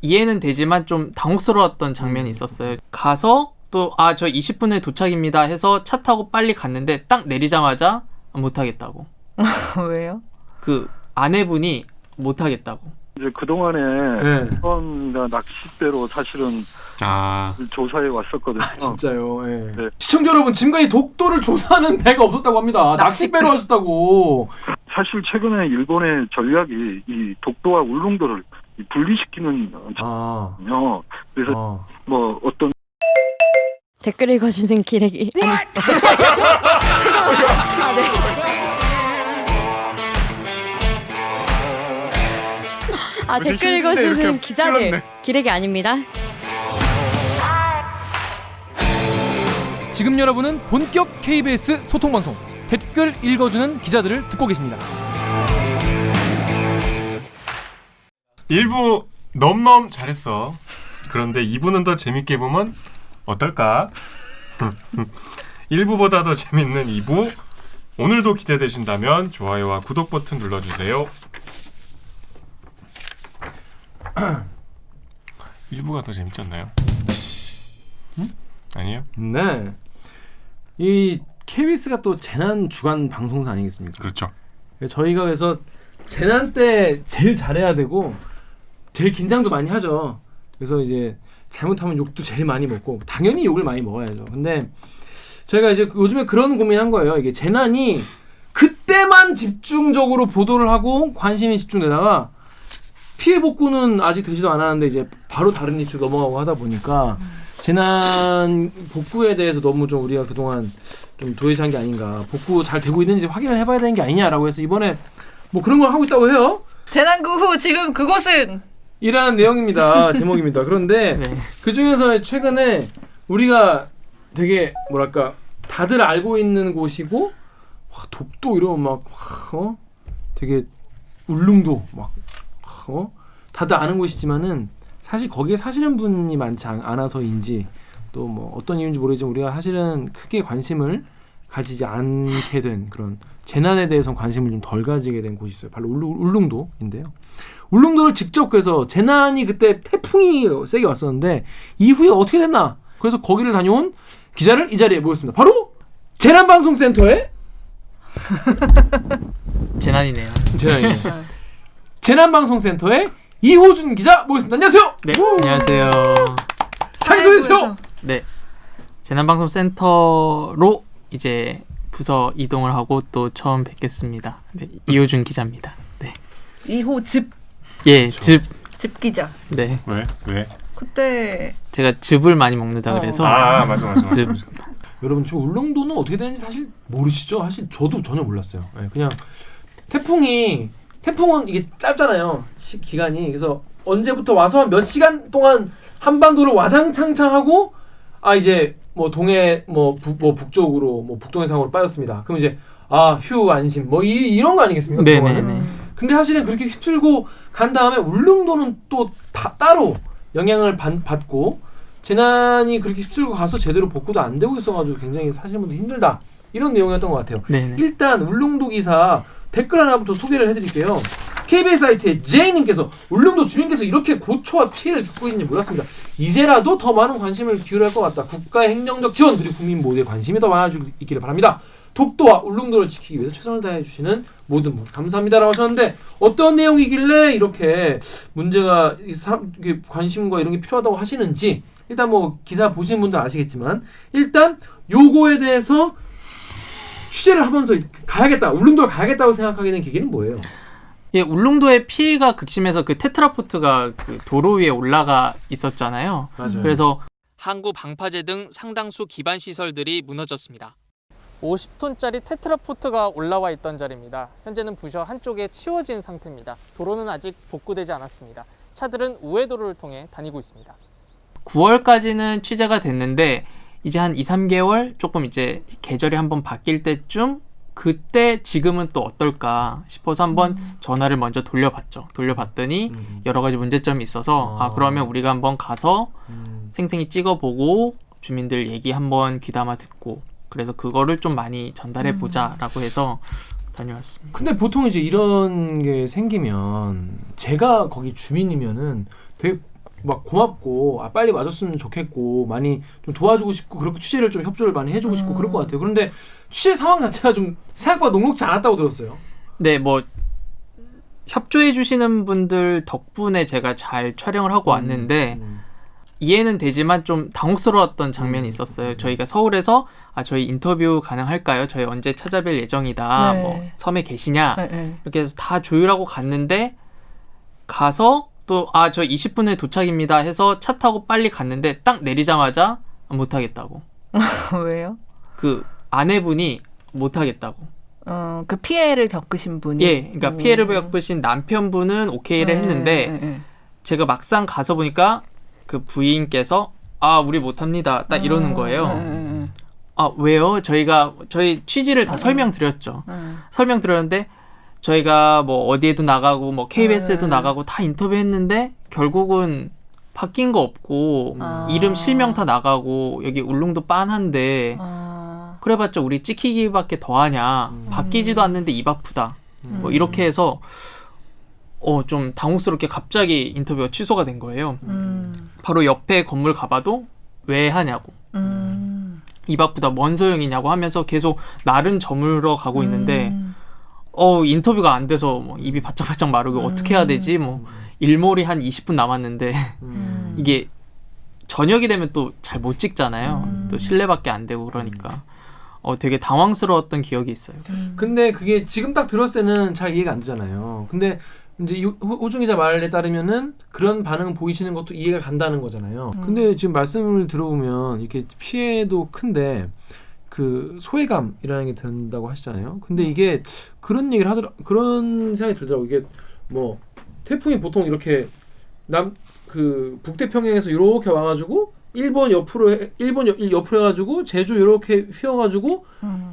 이해는 되지만 좀 당혹스러웠던 장면이 있었어요. 가서 또 저 20분 후에 도착입니다 해서 차 타고 빨리 갔는데 딱 내리자마자 못하겠다고. 왜요? 그 아내분이 못하겠다고. 이제 그동안에 낚싯배로 사실은 조사해 왔었거든요. 진짜요. 예. 네. 시청자 여러분, 지금까지 독도를 조사하는 배가 없었다고 합니다. 낚싯배로 왔었다고. 사실 최근에 일본의 전략이 이 독도와 울릉도를 분리시키는 전략이거든요. 그래서 뭐 어떤 댓글 읽어주는 기레기 댓글 읽어주는 기자들 찔렀네. 기레기 아닙니다. 지금 여러분은 본격 KBS 소통방송 댓글 읽어주는 기자들을 듣고 계십니다. 1부 넘넘 잘했어. 그런데 2부는 더 재밌게 보면 어떨까? 1부보다 더 재밌는 2부, 오늘도 기대되신다면 좋아요와 구독 버튼 눌러주세요. 1부가 더 재밌지 않나요? 아니에요? 네. 이 KBS가 또 재난 주간 방송사 아니겠습니까? 그렇죠. 저희가 그래서 재난 때 제일 잘해야 되고 제일 긴장도 많이 하죠. 그래서 이제 잘못하면 욕도 제일 많이 먹고 당연히 욕을 많이 먹어야죠. 근데 저희가 이제 요즘에 그런 고민한 거예요. 이게 재난이 그때만 집중적으로 보도를 하고 관심이 집중되다가 피해 복구는 아직 되지도 않았는데 이제 바로 다른 이슈로 넘어가고 하다 보니까 재난 복구에 대해서 너무 좀 우리가 그동안 좀 도외시한 게 아닌가, 복구 잘 되고 있는지 확인을 해봐야 되는 게 아니냐라고 해서 이번에 뭐 그런 걸 하고 있다고 해요. 재난구 후 지금 그곳은 이라는 내용입니다. 제목입니다. 그런데 그 중에서 최근에 우리가 되게 뭐랄까 다들 알고 있는 곳이고 독도 이러면 막 되게 울릉도 막 다들 아는 곳이지만은 사실 거기에 사시는 분이 많지 않아서인지 또 뭐 어떤 이유인지 모르지만 우리가 사실은 크게 관심을 가지지 않게 된 그런 재난에 대해서 관심을 좀 덜 가지게 된 곳이 있어요. 바로 울릉도인데요. 울릉도를 직접 그래서 재난이 그때 태풍이 세게 왔었는데 이후에 어떻게 됐나? 그래서 거기를 다녀온 기자를 이 자리에 모였습니다. 바로 재난방송센터의 재난이네요. 재난방송센터의 이호준 기자 모였습니다. 안녕하세요. 네, 안녕하세요. 자기소개해주세요. 네, 재난방송센터로 이제 부서 이동을 하고 또 처음 뵙겠습니다. 네, 이호준 기자입니다. 네. 이호즙. 예, 즙 기자. 네. 왜? 그때 제가 즙을 많이 먹는다 그래서. 맞아. 즙. 여러분 지금 울릉도는 어떻게 되는지 사실 모르시죠? 사실 저도 전혀 몰랐어요. 그냥 태풍은 이게 짧잖아요. 기간이. 그래서 언제부터 와서 몇 시간 동안 한반도를 와장창창하고 이제 뭐 동해 뭐 북쪽으로 뭐 북동해상으로 빠졌습니다. 그럼 이제 휴 안심 뭐 이런 거 아니겠습니까? 네네네. 근데 사실은 그렇게 휩쓸고 간 다음에 울릉도는 또 따로 영향을 받고 재난이 그렇게 휩쓸고 가서 제대로 복구도 안 되고 있어가지고 굉장히 사시는 분들 힘들다 이런 내용이었던 것 같아요. 네네. 일단 울릉도 기사 댓글 하나부터 소개를 해드릴게요. KBS 사이트에 J님께서 울릉도 주민께서 이렇게 고초와 피해를 겪고 있는지 몰랐습니다. 이제라도 더 많은 관심을 기울여야 할 것 같다. 국가의 행정적 지원 그리고 국민 모두의 관심이 더 많아지고 있기를 바랍니다. 독도와 울릉도를 지키기 위해서 최선을 다해주시는 모든 분 감사합니다라고 하셨는데 어떤 내용이길래 이렇게 문제가 관심과 이런 게 필요하다고 하시는지 일단 뭐 기사 보신 분들 아시겠지만 일단 요거에 대해서 취재를 하면서 울릉도를 가야겠다고 생각하게 된 계기는 뭐예요? 예, 울릉도의 피해가 극심해서 그 테트라포트가 그 도로 위에 올라가 있었잖아요. 맞아요. 그래서 항구 방파제 등 상당수 기반 시설들이 무너졌습니다. 50톤짜리 테트라포트가 올라와 있던 자리입니다. 현재는 부셔 한쪽에 치워진 상태입니다. 도로는 아직 복구되지 않았습니다. 차들은 우회도로를 통해 다니고 있습니다. 9월까지는 취재가 됐는데 이제 한 2-3개월 조금 이제 계절이 한번 바뀔 때쯤 그때 지금은 또 어떨까 싶어서 한번 전화를 먼저 돌려봤더니 여러 가지 문제점이 있어서 그러면 우리가 한번 가서 생생히 찍어보고 주민들 얘기 한번 귀담아 듣고 그래서 그거를 좀 많이 전달해 보자라고 해서 다녀왔습니다. 근데 보통 이제 이런 게 생기면 제가 거기 주민이면은 되게 막 고맙고 빨리 와줬으면 좋겠고 많이 좀 도와주고 싶고 그렇게 취재를 좀 협조를 많이 해주고 싶고 그럴 것 같아요. 그런데 취재 상황 자체가 좀 생각보다 녹록지 않았다고 들었어요. 네, 뭐 협조해 주시는 분들 덕분에 제가 잘 촬영을 하고 왔는데 이해는 되지만 좀 당혹스러웠던 장면이 있었어요. 저희가 서울에서 저희 인터뷰 가능할까요? 저희 언제 찾아뵐 예정이다. 네. 뭐 섬에 계시냐? 네. 이렇게 해서 다 조율하고 갔는데 가서 또 저 20분에 도착입니다 해서 차 타고 빨리 갔는데 딱 내리자마자 못 하겠다고. 왜요? 그 아내분이 못 하겠다고. 그 피해를 겪으신 분이. 예, 그러니까 피해를 겪으신 남편분은 오케이를 했는데 제가 막상 가서 보니까 그 부인께서 우리 못합니다 딱 이러는 거예요. 왜요? 저희 취지를 다 설명드렸죠. 설명드렸는데 저희가 뭐 어디에도 나가고 뭐 KBS에도 나가고 다 인터뷰했는데 결국은 바뀐 거 없고 이름 실명 다 나가고 여기 울릉도 빤한데 그래봤자 우리 찍히기밖에 더하냐. 바뀌지도 않는데 입 아프다. 뭐 이렇게 해서 좀 당혹스럽게 갑자기 인터뷰가 취소가 된 거예요. 바로 옆에 건물 가봐도 왜 하냐고. 입 아프다 뭔 소용이냐고 하면서 계속 날은 저물어 가고 있는데 인터뷰가 안 돼서 뭐 입이 바짝바짝 마르고 어떻게 해야 되지? 뭐 일몰이 한 20분 남았는데 이게 저녁이 되면 또 잘 못 찍잖아요. 또 실내밖에 안 되고 그러니까 되게 당황스러웠던 기억이 있어요. 근데 그게 지금 딱 들었을 때는 잘 이해가 안 되잖아요. 근데 이제 호중 기자 말에 따르면은 그런 반응 보이시는 것도 이해가 간다는 거잖아요. 근데 지금 말씀을 들어보면 이렇게 피해도 큰데 그 소외감이라는 게 든다고 하시잖아요. 근데 이게 그런 얘기를 그런 생각이 들더라고요. 이게 뭐 태풍이 보통 이렇게 그 북태평양에서 이렇게 와가지고 일본 옆으로 해가지고 제주 이렇게 휘어가지고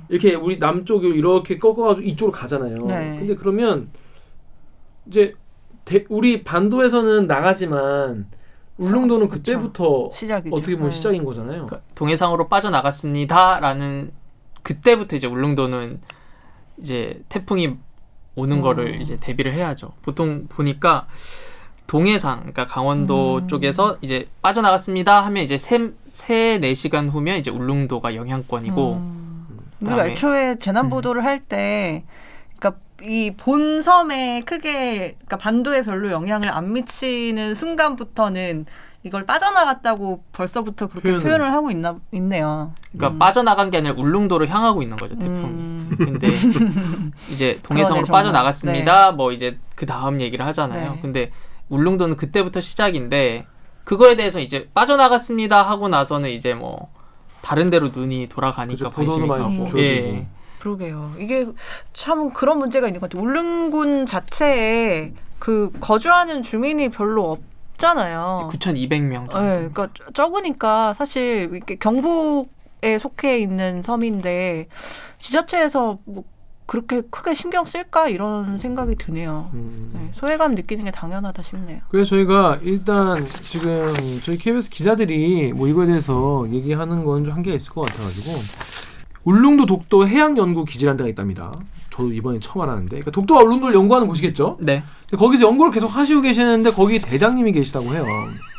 이렇게 우리 남쪽으로 이렇게 꺾어가지고 이쪽으로 가잖아요. 네. 근데 그러면 이제 우리 반도에서는 나가지만 울릉도는 그때부터 시작이죠. 어떻게 보면 시작인 거잖아요. 그러니까 동해상으로 빠져나갔습니다라는 그때부터 이제 울릉도는 이제 태풍이 오는 거를 이제 대비를 해야죠. 보통 보니까 동해상, 그러니까 강원도 쪽에서 이제 빠져나갔습니다 하면 이제 3-4시간 후면 이제 울릉도가 영향권이고 우리가 그다음에 애초에 재난 보도를 할 때 그러니까 이 본섬에 크게 그러니까 반도에 별로 영향을 안 미치는 순간부터는 이걸 빠져나갔다고 벌써부터 그렇게 표현을 하고 있네요. 그러니까 빠져나간 게 아니라 울릉도를 향하고 있는 거죠, 태풍이. 근데 이제 동해상으로 그러네, 빠져나갔습니다. 뭐 이제 그 다음 얘기를 하잖아요. 네. 근데 울릉도는 그때부터 시작인데 그거에 대해서 이제 빠져나갔습니다 하고 나서는 이제 뭐 다른 데로 눈이 돌아가니까 관심이 가고. 예. 그러게요. 이게 참 그런 문제가 있는 것 같아요. 울릉군 자체에 그 거주하는 주민이 별로 없잖아요. 9,200명 정도. 네, 그러니까 적으니까 사실 이렇게 경북에 속해 있는 섬인데 지자체에서 뭐 그렇게 크게 신경 쓸까 이런 생각이 드네요. 네, 소외감 느끼는 게 당연하다 싶네요. 그래서 저희가 일단 지금 저희 KBS 기자들이 뭐 이거에 대해서 얘기하는 건 좀 한계가 있을 것 같아가지고 울릉도 독도 해양연구기지라는 데가 있답니다. 저도 이번에 처음 알았는데 그러니까 독도와 울릉도를 연구하는 곳이겠죠? 네. 거기서 연구를 계속 하시고 계시는데 거기 대장님이 계시다고 해요.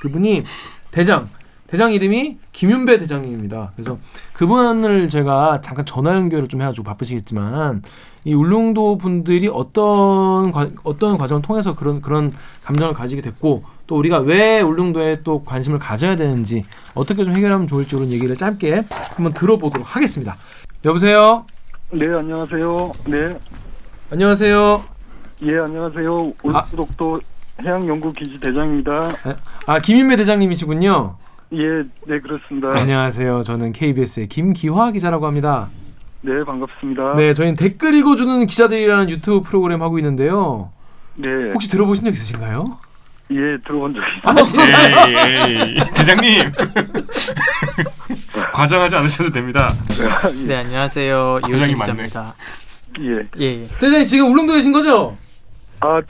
그분이 대장 이름이 김윤배 대장님입니다. 그래서 그분을 제가 잠깐 전화 연결을 좀 해가지고 바쁘시겠지만 이 울릉도 분들이 어떤 과정을 통해서 그런 감정을 가지게 됐고 또 우리가 왜 울릉도에 또 관심을 가져야 되는지 어떻게 좀 해결하면 좋을지 그런 얘기를 짧게 한번 들어보도록 하겠습니다. 여보세요? 네, 안녕하세요. 네. 안녕하세요. 예, 안녕하세요. 울릉도 해양연구기지 대장입니다. 김윤배 대장님이시군요. 예, 네, 그렇습니다. 안녕하세요. 저는 KBS의 김기화 기자라고 합니다. 네, 반갑습니다. 네, 저희는 댓글 읽어주는 기자들이라는 유튜브 프로그램 하고 있는데요. 네. 혹시 들어보신 적 있으신가요? 예, 들어본 적 있습니다. 에이, 대장님 과장하지 않으셔도 됩니다. 네, 안녕하세요. 과장이 이호준 많네. 기자입니다. 예. 예. 대장님 지금 울릉도에 계신 거죠?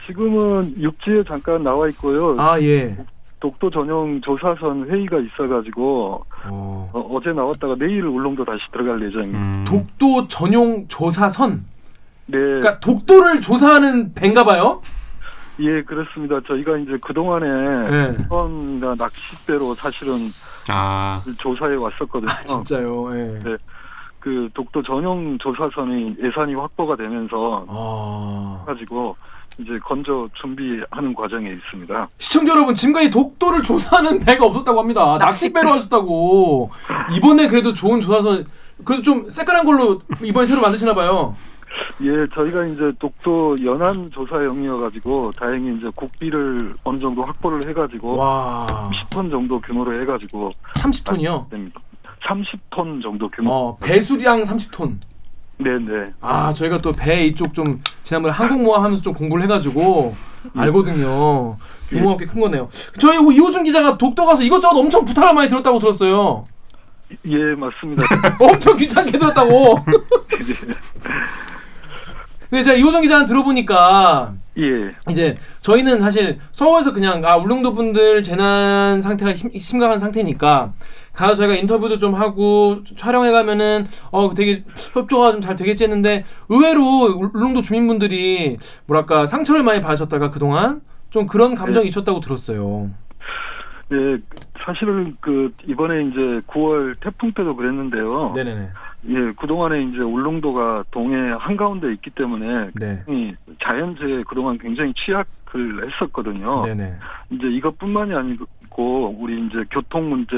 지금은 육지에 잠깐 나와 있고요. 예. 독도 전용 조사선 회의가 있어가지고 어제 나왔다가 내일 울릉도 다시 들어갈 예정입니다. 독도 전용 조사선? 네. 그러니까 독도를 조사하는 배인가 봐요? 예, 그렇습니다. 저희가 이제 그동안에 네. 수원이나 낚싯배로 사실은 아, 조사해 왔었거든요. 진짜요. 예. 네. 그 독도 전용 조사선이 예산이 확보가 되면서 아. 가지고 이제 건조 준비하는 과정에 있습니다. 시청자 여러분, 지금까지 독도를 조사하는 배가 없었다고 합니다. 낚싯배로 하셨다고. 이번에 그래도 좋은 조사선, 그래도 좀 새까만 걸로 이번에 새로 만드시나 봐요. 예, 저희가 이제 독도 연안 조사용이어가지고 다행히 이제 국비를 어느 정도 확보를 해가지고 와. 10톤 정도 규모로 해가지고 30톤이요? 됩니다. 30톤 정도 규모. 배수량 30톤. 네네. 아, 저희가 또 배 이쪽 좀 지난번에 항공모함 하면서 좀 공부를 해가지고 알거든요. 규모가 꽤 큰 거네요. 저희 이호준 기자가 독도 가서 이것저것 엄청 부탁을 많이 들었다고 들었어요. 예, 맞습니다. 엄청 귀찮게 들었다고. 근데 제가 이호준 기자한테 들어보니까 예, 이제 저희는 사실 서울에서 그냥 울릉도 분들 재난 상태가 심각한 상태니까 가서 저희가 인터뷰도 좀 하고 촬영해 가면은 되게 협조가 좀 잘 되겠지 했는데 의외로 울릉도 주민분들이 뭐랄까 상처를 많이 받으셨다가 그동안 좀 그런 감정이 있었다고 들었어요. 예, 사실은 그 이번에 이제 9월 태풍 때도 그랬는데요. 네네네. 예, 그동안에 이제 울릉도가 동해 한가운데 있기 때문에 네. 이 자연재해에 그동안 굉장히 취약을 했었거든요. 네네. 이제 이것뿐만이 아니고 우리 이제 교통 문제,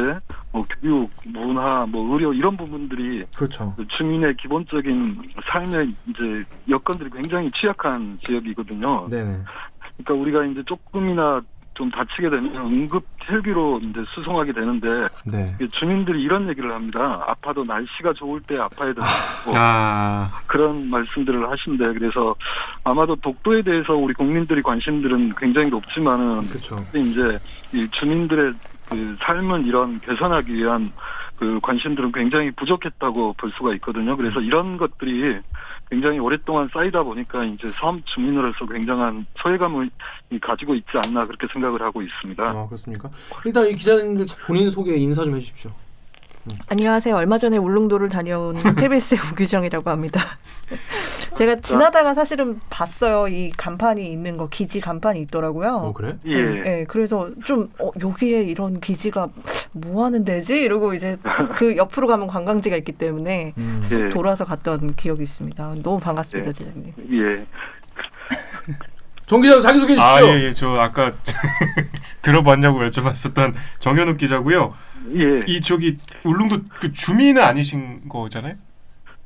뭐 교육, 문화, 뭐 의료 이런 부분들이 그렇죠. 주민의 기본적인 삶의 이제 여건들이 굉장히 취약한 지역이거든요. 네네. 그러니까 우리가 이제 조금이나 좀 다치게 되면 응급 헬기로 이제 수송하게 되는데 네. 주민들이 이런 얘기를 합니다. 아파도 날씨가 좋을 때 아파야 된다고 그런 말씀들을 하신대. 그래서 아마도 독도에 대해서 우리 국민들이 관심들은 굉장히 높지만은 그렇죠. 이제 이 주민들의 그 삶을 이런 개선하기 위한 그 관심들은 굉장히 부족했다고 볼 수가 있거든요. 그래서 이런 것들이 굉장히 오랫동안 쌓이다 보니까 이제 섬 주민으로서 굉장한 소외감을 가지고 있지 않나 그렇게 생각을 하고 있습니다. 아, 그렇습니까? 일단 이 기자님들 본인 소개 인사 좀 해주십시오. 안녕하세요. 얼마 전에 울릉도를 다녀온 KBS의 오규정이라고 합니다. 제가 지나다가 사실은 봤어요. 이 간판이 있는 거, 기지 간판이 있더라고요. 그래? 예. 네, 그래서 좀 여기에 이런 기지가 뭐 하는 데지? 이러고 이제 그 옆으로 가면 관광지가 있기 때문에 예. 돌아서 갔던 기억이 있습니다. 너무 반갑습니다, 기자님. 예. 정 기자 자기소개해 주시죠. 예. 저 아까 들어봤냐고 여쭤봤었던 정현욱 기자고요. 예. 이 저기 울릉도 그 주민은 아니신 거잖아요?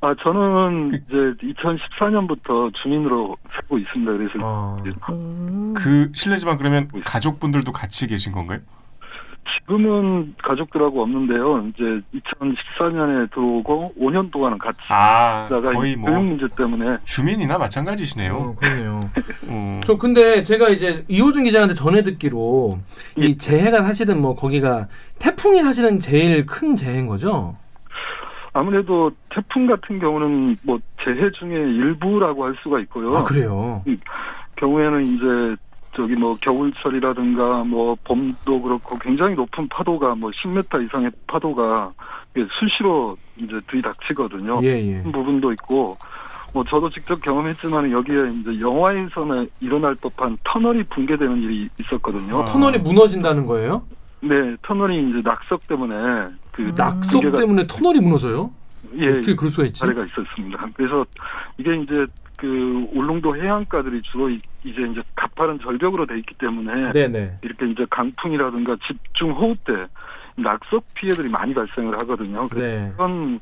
아, 저는 이제 2014년부터 주민으로 살고 있습니다. 그래서 그 실례지만 그러면 가족분들도 같이 계신 건가요? 지금은 가족들하고 없는데요. 이제 2014년에 들어오고 5년 동안은 같이 있다가 거의 뭐 교육 문제 때문에 주민이나 마찬가지시네요. 그렇네요. 저 근데 제가 이제 이호준 기자한테 전해 듣기로 이 재해가 사실은 뭐 거기가 태풍이 사실은 제일 큰 재해인 거죠? 아무래도 태풍 같은 경우는 뭐 재해 중에 일부라고 할 수가 있고요. 아, 그래요? 경우에는 이제 저기 뭐 겨울철이라든가 뭐 봄도 그렇고 굉장히 높은 파도가 뭐 10m 이상의 파도가 수시로 이제 들이닥치거든요. 예. 그런 부분도 있고 뭐 저도 직접 경험했지만 여기에 이제 영화에서는 일어날 법한 터널이 붕괴되는 일이 있었거든요. 터널이 무너진다는 거예요? 네, 터널이 이제 낙석 때문에 그 낙석 붕괴가- 때문에 터널이 무너져요? 예, 어떻게 그럴 수가 있지? 사례가 있었습니다. 그래서 이게 이제 그 울릉도 해안가들이 주로 이제 가파른 절벽으로 돼 있기 때문에 네네. 이렇게 이제 강풍이라든가 집중 호우 때 낙석 피해들이 많이 발생을 하거든요. 네. 그런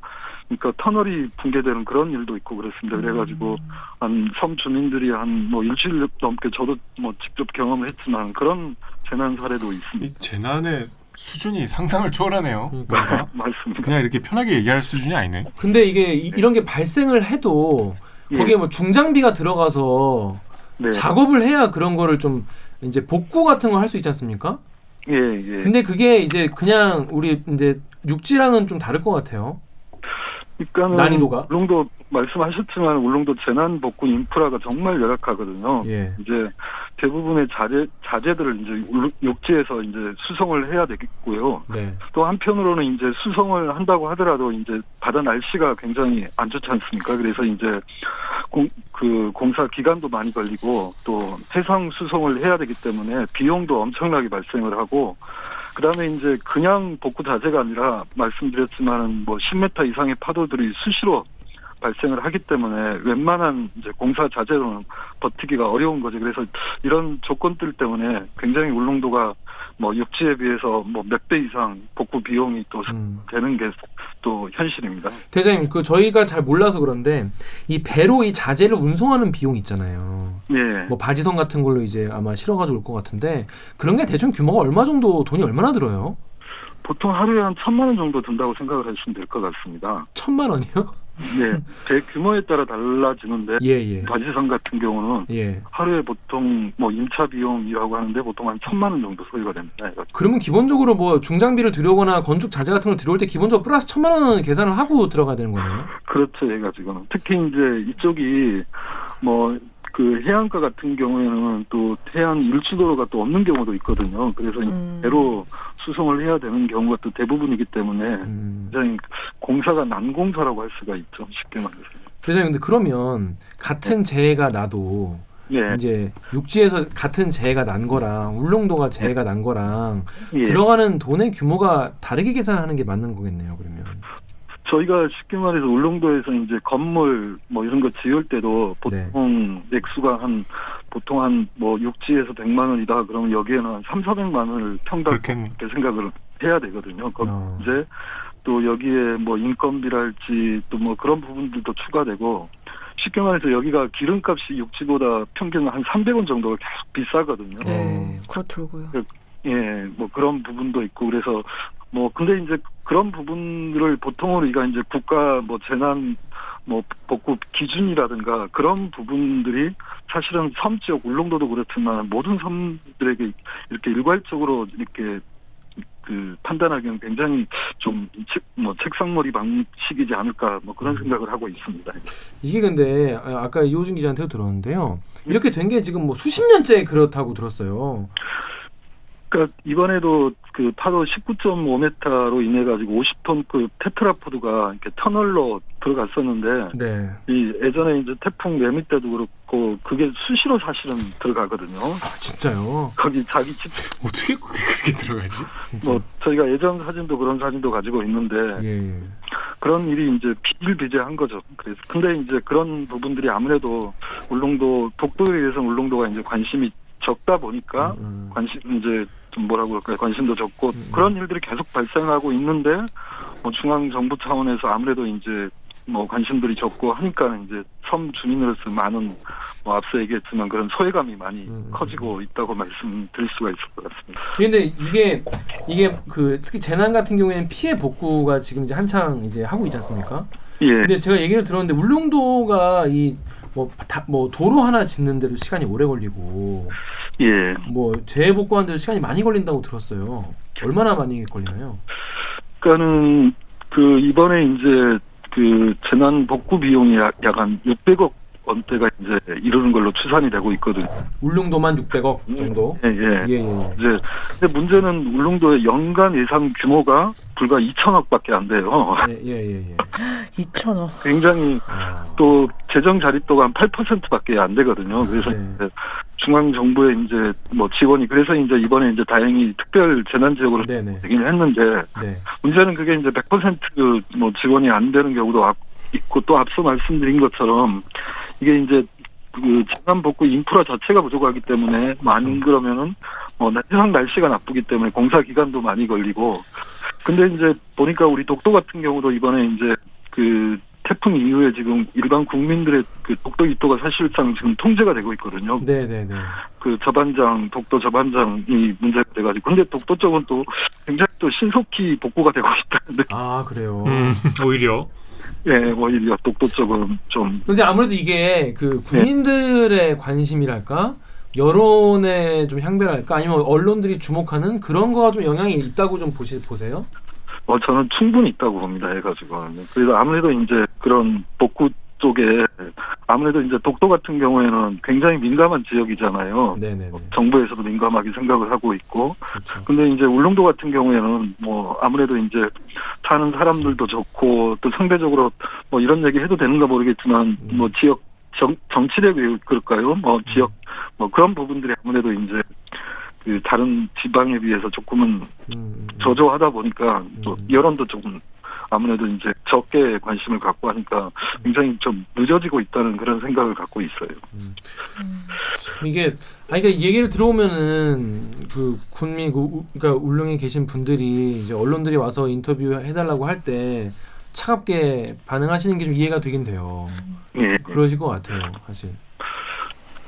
그러니까 터널이 붕괴되는 그런 일도 있고 그렇습니다. 그래가지고 한 섬 주민들이 한 뭐 일주일 넘게 저도 뭐 직접 경험을 했지만 그런 재난 사례도 있습니다. 이 재난의 수준이 상상을 초월하네요. 그러니까. 맞습니다. 그냥 이렇게 편하게 얘기할 수준이 아니네. 근데 이게 이런 게 발생을 해도 거기에 뭐 중장비가 들어가서 네. 작업을 해야 그런 거를 좀 이제 복구 같은 걸 할 수 있지 않습니까? 예. 근데 그게 이제 그냥 우리 이제 육지랑은 좀 다를 것 같아요. 그러니까는 난이도가? 울릉도 말씀하셨지만 울릉도 재난 복구 인프라가 정말 열악하거든요. 예. 이제 대부분의 자재들을 이제 육지에서 이제 수송을 해야 되겠고요. 네. 또 한편으로는 이제 수송을 한다고 하더라도 이제 바다 날씨가 굉장히 안 좋지 않습니까? 그래서 이제 공사 기간도 많이 걸리고 또 해상 수송을 해야 되기 때문에 비용도 엄청나게 발생을 하고 그다음에 이제 그냥 복구 자재가 아니라 말씀드렸지만 뭐 10m 이상의 파도들이 수시로 발생을 하기 때문에 웬만한 이제 공사 자재로는 버티기가 어려운 거죠. 그래서 이런 조건들 때문에 굉장히 울릉도가 뭐 육지에 비해서 뭐 몇 배 이상 복구 비용이 또 되는 게 또 현실입니다. 대장님, 그 저희가 잘 몰라서 그런데 이 배로 이 자재를 운송하는 비용 있잖아요. 예. 뭐 바지선 같은 걸로 이제 아마 실어가지고 올 것 같은데 그런 게 대충 규모가 얼마 정도 돈이 얼마나 들어요? 보통 하루에 한 1,000만 원 정도 든다고 생각을 하시면 될 것 같습니다. 1,000만 원이요? 네, 배 규모에 따라 달라지는데 예. 바지선 같은 경우는 예. 하루에 보통 뭐 임차 비용이라고 하는데 보통 한 1,000만 원 정도 소요가 됩니다. 그러면 기본적으로 뭐 중장비를 들여오거나 건축 자재 같은 걸 들여올 때 기본적으로 플러스 1,000만 원은 계산을 하고 들어가야 되는 거네요. 그렇죠, 얘가 지금 특히 이제 이쪽이 뭐 그 해안가 같은 경우에는 또 해안 일주도로가 또 없는 경우도 있거든요. 그래서 배로 수송을 해야 되는 경우가 또 대부분이기 때문에 굉장히 공사가 난공사라고 할 수가 있죠. 쉽게 말해서. 대장님, 근데 그러면 같은 재해가 나도 예. 이제 육지에서 같은 재해가 난 거랑 울릉도가 재해가 난 거랑 예. 들어가는 돈의 규모가 다르게 계산하는 게 맞는 거겠네요. 그러면. 저희가 쉽게 말해서 울릉도에서 이제 건물 뭐 이런 거 지을 때도 보통 액수가 보통 한 뭐 육지에서 100만 원이다 그러면 여기에는 한 3,400만 원을 평당 이렇게 생각을 해야 되거든요. 이제 또 여기에 뭐 인건비랄지 또 뭐 그런 부분들도 추가되고 쉽게 말해서 여기가 기름값이 육지보다 평균 한 300원 정도가 계속 비싸거든요. 네, 그렇더라고요. 예, 뭐 그런 부분도 있고 그래서 뭐 근데 이제 그런 부분들을 보통은 우리가 이제 국가 뭐 재난 뭐 복구 기준이라든가 그런 부분들이 사실은 섬 지역 울릉도도 그렇지만 모든 섬들에게 이렇게 일괄적으로 이렇게 그 판단하기는 굉장히 좀 뭐 책상머리 방식이지 않을까 뭐 그런 생각을 하고 있습니다. 이게 근데 아까 이호준 기자한테도 들었는데요. 이렇게 된 게 지금 뭐 수십 년째 그렇다고 들었어요. 그러니까 이번에도 그 파도 19.5m로 인해 가지고 50톤급 테트라포드가 이렇게 터널로 들어갔었는데 네. 이 예전에 이제 태풍 매미 때도 그렇고 그게 수시로 사실은 들어가거든요. 아, 진짜요? 거기 자기 집 어떻게 그렇게 들어가지? 뭐 저희가 예전 사진도 그런 사진도 가지고 있는데 예. 그런 일이 이제 비일비재한 거죠. 그래서 근데 이제 그런 부분들이 아무래도 울릉도 독도에 대해서 울릉도가 이제 관심이 적다 보니까 관심 이제 좀 뭐라고 할까요? 관심도 적고 그런 일들이 계속 발생하고 있는데 뭐 중앙 정부 차원에서 아무래도 이제 뭐 관심들이 적고 하니까 이제 섬 주민으로서 많은 뭐 앞서 얘기했지만 그런 소외감이 많이 커지고 있다고 말씀드릴 수가 있을 것 같습니다. 근데 이게 그 특히 재난 같은 경우에는 피해 복구가 지금 이제 한창 이제 하고 있지 않습니까? 예. 근데 제가 얘기를 들었는데 울릉도가 뭐 도로 하나 짓는데도 시간이 오래 걸리고 예. 뭐 재해 복구하는데도 시간이 많이 걸린다고 들었어요. 얼마나 많이 걸리나요? 그러니까는 그 이번에 이제 그 재난 복구 비용이 약 한 600억 원대가 이제 이르는 걸로 추산이 되고 있거든요. 울릉도만 600억 정도. 예. 이제 근데 문제는 울릉도의 연간 예산 규모가 불과 2천억밖에 안 돼요. 예. 2,000원. 굉장히 또 재정 자립도가 한 8%밖에 안 되거든요. 그래서 이제 중앙 정부의 이제 뭐 지원이 그래서 이제 이번에 이제 다행히 특별 재난 지역으로 되긴 했는데 문제는 그게 이제 100% 지원이 안 되는 경우도 있고 또 앞서 말씀드린 것처럼 이게 이제 그 재난 복구 인프라 자체가 부족하기 때문에 안 그러면은 항상 날씨가 나쁘기 때문에 공사 기간도 많이 걸리고 근데 이제 보니까 우리 독도 같은 경우도 이번에 이제 그 태풍 이후에 지금 일반 국민들의 그 독도 입도가 사실상 지금 통제가 되고 있거든요. 네네네. 그 독도 저반장이 문제가 돼가지고 근데 독도 쪽은 또 굉장히 또 신속히 복구가 되고 있다는데. 아 그래요. 오히려. 예, 오히려 독도 쪽은 좀. 근데 아무래도 이게 그 국민들의 관심이랄까, 여론의 좀 향배랄까, 아니면 언론들이 주목하는 그런 거가 좀 영향이 있다고 좀 보세요? 저는 충분히 있다고 봅니다. 해가지고 그래서 아무래도 이제 그런 복구 쪽에 아무래도 이제 독도 같은 경우에는 굉장히 민감한 지역이잖아요. 네네. 정부에서도 민감하게 생각을 하고 있고. 그렇죠. 근데 이제 울릉도 같은 경우에는 뭐 아무래도 이제 사는 사람들도 좋고 또 상대적으로 뭐 이런 얘기 해도 되는가 모르겠지만 뭐 지역 정치력이 그럴까요? 뭐 지역 뭐 그런 부분들이 아무래도 이제 그 다른 지방에 비해서 조금은 저조하다 보니까 또 여론도 조금 아무래도 이제 적게 관심을 갖고 하니까 굉장히 좀 늦어지고 있다는 그런 생각을 갖고 있어요. 이게 그러니까 이 얘기를 들어오면은 그 군민 그러니까 울릉에 계신 분들이 이제 언론들이 와서 인터뷰 해달라고 할 때 차갑게 반응하시는 게 좀 이해가 되긴 돼요. 예. 그러실 것 같아요, 사실.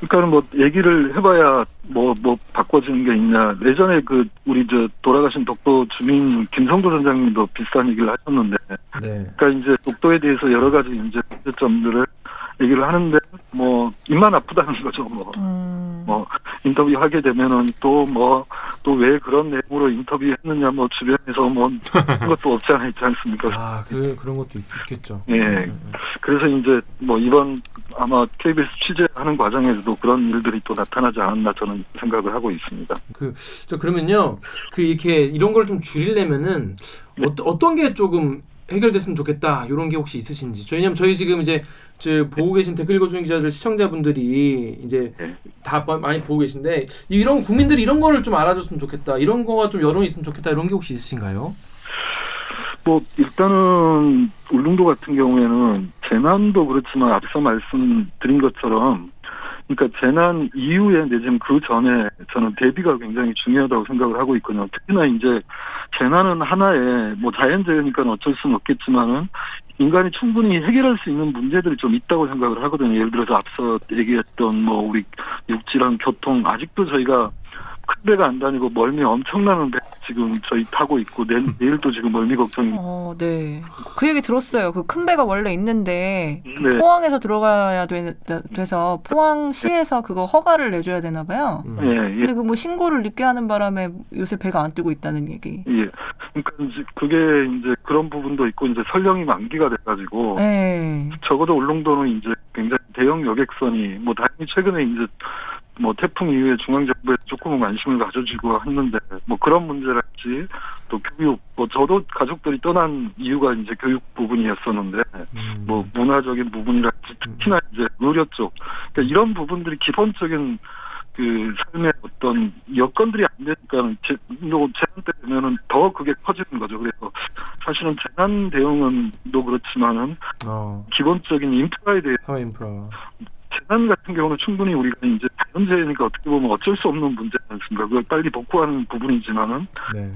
그러니까는 뭐 얘기를 해봐야 뭐 바꿔지는 게 있냐. 예전에 그 우리 저 돌아가신 독도 주민 김성도 선장님도 비슷한 얘기를 하셨는데, 네. 그러니까 이제 독도에 대해서 여러 가지 이제 문제점들을 얘기를 하는데 뭐 입만 아프다는 거죠. 뭐 인터뷰하게 되면은 또 왜 그런 내용으로 인터뷰했느냐 뭐 주변에서 뭐 그런 것도 없지 않아 있지 않습니까? 아, 그런 것도 있겠죠. 예. 그래서 이제 뭐 이번 아마 KBS 취재하는 과정에서도 그런 일들이 또 나타나지 않았나 저는 생각을 하고 있습니다. 그러면요, 이렇게 이런 걸 좀 줄이려면은 어떤 게 조금 해결됐으면 좋겠다 이런 게 혹시 있으신지. 왜냐면 저희 지금 이제 보고 계신 댓글 읽어주는 기자들 시청자분들이 이제 다 많이 보고 계신데 이런 국민들이 이런 거를 좀 알아줬으면 좋겠다, 이런 거가 좀 여론이 있으면 좋겠다 이런 게 혹시 있으신가요? 뭐 일단은 울릉도 같은 경우에는 재난도 그렇지만 앞서 말씀드린 것처럼 그러니까 재난 이후에 내지는 그 전에 저는 대비가 굉장히 중요하다고 생각을 하고 있거든요. 특히나 이제 재난은 하나의 뭐 자연재해니까 어쩔 수는 없겠지만은 인간이 충분히 해결할 수 있는 문제들이 좀 있다고 생각을 하거든요. 예를 들어서 앞서 얘기했던 뭐 우리 육지랑 교통 아직도 저희가 큰 배가 안 다니고 멀미 엄청나는 배 지금 저희 타고 있고 내일도 지금 멀미 걱정이. 네. 그 얘기 들었어요. 그 큰 배가 원래 있는데 네. 포항에서 들어가야 돼서 포항시에서 그거 허가를 내줘야 되나 봐요. 예, 예. 근데 그 뭐 신고를 늦게 하는 바람에 요새 배가 안 뜨고 있다는 얘기. 예. 그러니까 이제 그게 이제 그런 부분도 있고 이제 설령이 만기가 돼가지고 네. 적어도 울릉도는 이제 굉장히 대형 여객선이 뭐 다행히 최근에 이제 뭐 태풍 이후에 중앙정부에 조금은 관심을 가져주고 했는데 뭐 그런 문제랄지 또 교육 뭐 저도 가족들이 떠난 이유가 이제 교육 부분이었었는데 뭐 문화적인 부분이랄지 특히나 이제 의료 쪽 그러니까 이런 부분들이 기본적인 그 삶의 어떤 여건들이 안 되니까 재난 때 되면은 더 그게 커지는 거죠. 그래서 사실은 재난 대응은도 그렇지만은 기본적인 인프라에 대해 사회 인프라. 재난 같은 경우는 충분히 우리가 이제 자연재해니까 어떻게 보면 어쩔 수 없는 문제지 않습니까? 그걸 빨리 복구하는 부분이지만은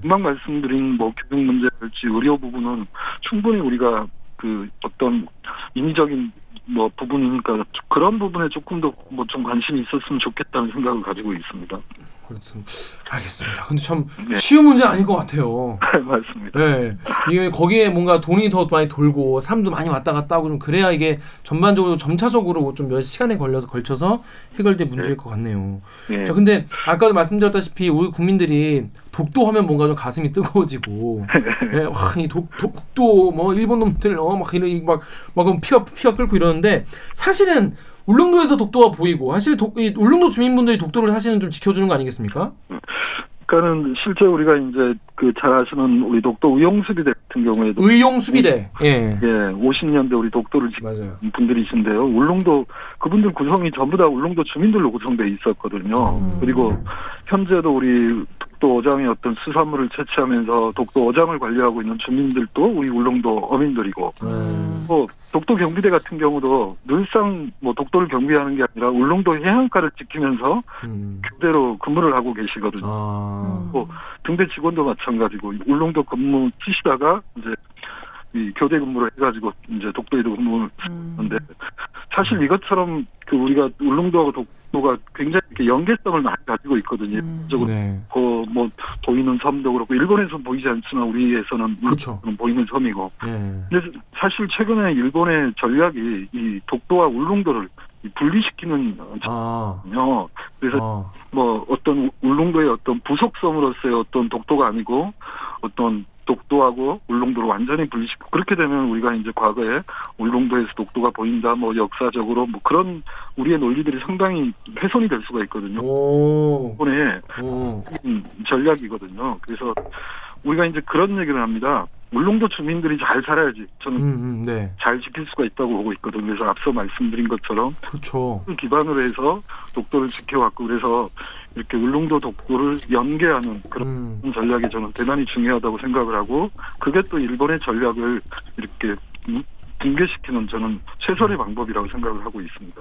금방 말씀드린 뭐 교육 문제랄지 의료 부분은 충분히 우리가 그 어떤 인위적인 뭐 부분이니까 그런 부분에 조금 더 뭐 좀 관심이 있었으면 좋겠다는 생각을 가지고 있습니다. 그렇죠. 알겠습니다. 근데 참 쉬운 문제 아닌 것 같아요. 맞습니다. 네, 이게 거기에 뭔가 돈이 더 많이 돌고 사람도 많이 왔다 갔다 하고 좀 그래야 이게 전반적으로 점차적으로 좀 몇 시간에 걸쳐서 해결될 문제일 것 같네요. 네. 자, 근데 아까도 말씀드렸다시피 우리 국민들이 독도 하면 뭔가 좀 가슴이 뜨거워지고, 예, 와, 이 독도 뭐 일본 놈들 막 이런 막 피가 끓고 이러는데 사실은 울릉도에서 독도가 보이고 사실 이 울릉도 주민분들이 독도를 사실은 좀 지켜주는 거 아니겠습니까? 그러니까는 실제 우리가 이제 그 잘 아시는 우리 독도 의용수비대 같은 경우에도 의용수비대 50년대 우리 독도를 맞아요. 지킨 분들이신데요. 울릉도 그분들 구성이 전부 다 울릉도 주민들로 구성돼 있었거든요. 그리고 현재도 우리 독도 어장의 어떤 수산물을 채취하면서 독도 어장을 관리하고 있는 주민들도 우리 울릉도 어민들이고 뭐 독도 경비대 같은 경우도 늘상 뭐 독도를 경비하는 게 아니라 울릉도 해안가를 지키면서 교대로 근무를 하고 계시거든요. 뭐 등대 직원도 마찬가지고 울릉도 근무 치시다가 이제 이 교대 근무를 해가지고 이제 독도에도 근무를 하는데 사실 이것처럼 그 우리가 울릉도하고 독도가 굉장히 이렇게 연계성을 많이 가지고 있거든요. 뭐 보이는 섬도 그렇고 일본에서 보이지 않지만 우리에서는 그렇죠. 보이는 섬이고. 근데 사실 최근에 일본의 전략이 이 독도와 울릉도를 분리시키는 전략이거든요. 그래서 뭐 어떤 울릉도의 어떤 부속섬으로서의 어떤 독도가 아니고 어떤 독도하고 울릉도를 완전히 분리시키고 그렇게 되면 우리가 이제 과거에 울릉도에서 독도가 보인다 뭐 역사적으로 뭐 그런 우리의 논리들이 상당히 훼손이 될 수가 있거든요. 일본의 전략이거든요. 그래서 우리가 이제 그런 얘기를 합니다. 울릉도 주민들이 잘 살아야지 저는 네. 잘 지킬 수가 있다고 보고 있거든요. 그래서 앞서 말씀드린 것처럼 그렇죠. 그 기반으로 해서 독도를 지켜왔고 그래서 이렇게 울릉도 독도를 연계하는 그런 전략이 저는 대단히 중요하다고 생각을 하고 그게 또 일본의 전략을 이렇게 붕괴시키는 저는 최선의 방법이라고 생각을 하고 있습니다.